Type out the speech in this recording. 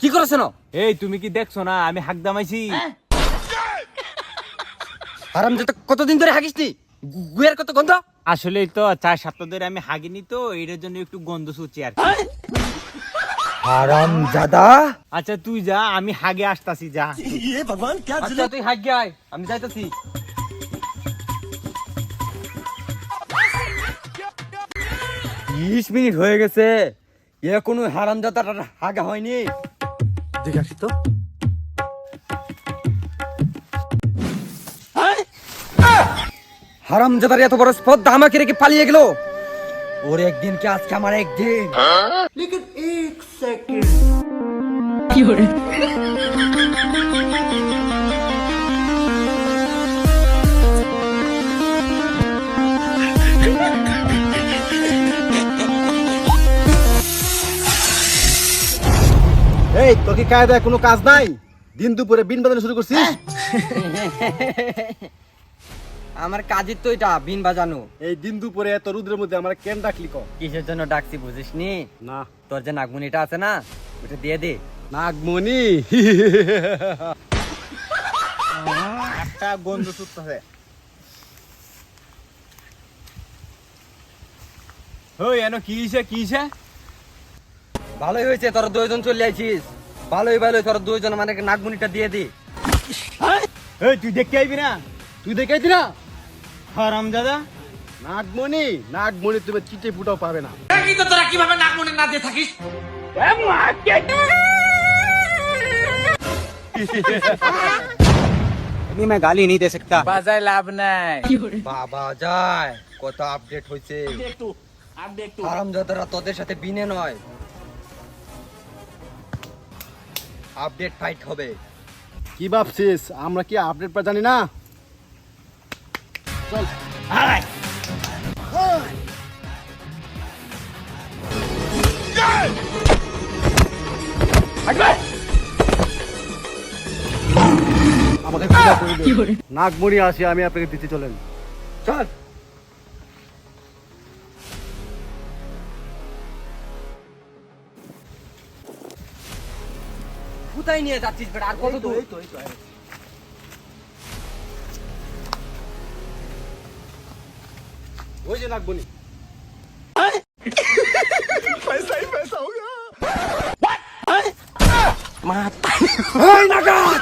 কি করেছ না? এই তুমি কি দেখছো না আমি হাক দামাইছি? হারামজাদা কতদিন ধরে হাগিসনি? গুয়ের কত গন্ধ। আসলেই তো 4 সপ্তাহ ধরে আমি হাগিনি তো এটার জন্য একটু গন্ধ শুচ্ছি আর কি। হারামজাদা। আচ্ছা তুই যা, আমি হাগে আসতাছি, যা। আচ্ছা তুই হাগি আয়, আমি যাইতাছি। 20 মিনিট হয়ে গেছে, এখনো হারামজাদাটা হাগা হয়নি। দেখে আসি তো। হারামজাদার এত বড় স্পর্ধা আমাকে রেখে পালিয়ে গেল। ওর একদিন কি আজকে আমার একদিন। এই তোর কি কায়দায় কোনো কাজ নাই? দিন দুপুরে বিন বাজানো শুরু করছিস? আমার কাজের তো এটা, বিন বাজানো। এই দিন দুপুরে এত রুদ্রের মধ্যে আমার কেন ডাকলি ক? কিসের জন্য ডাকছি বুঝিস নি? না। তোর যে নাগমণিটা আছে না, ওটা দিয়ে দে। নাগমণি? একটা গন্ধ শুকতেছে। ওই এনো কি হইছে? ভালোই হয়েছে তোরা দুইজন চলে আইছিস। ভালোই তোরা দুইজন মানে নাগমণিটা দিয়ে দে। এই তুই দেখতে আইবি না? তুই দেখাইতি না? হারামজাদা। নাগমণি তুমি চিটে ফুটাও পাবে না। मैं गाली नहीं दे सकता। বাজায় লাভ নাই। বাবা যায়, কত আপডেট হয়েছে। হারামজাদারা তোদের সাথে বিনে নয়, আপডেট ফাইট হবে। কি ভাবছিস আমরা কি আপডেট পা জানি না? চল। আমাকে ক্ষমা করে দিন। নাগমণি আসি, আমি আপনাকে দিতে চলেন। চল। কোথায় নিয়ে যাচ্ছিস বেটা? আর কত দূর? ওই যে নাগমণি। এই নাগাদ!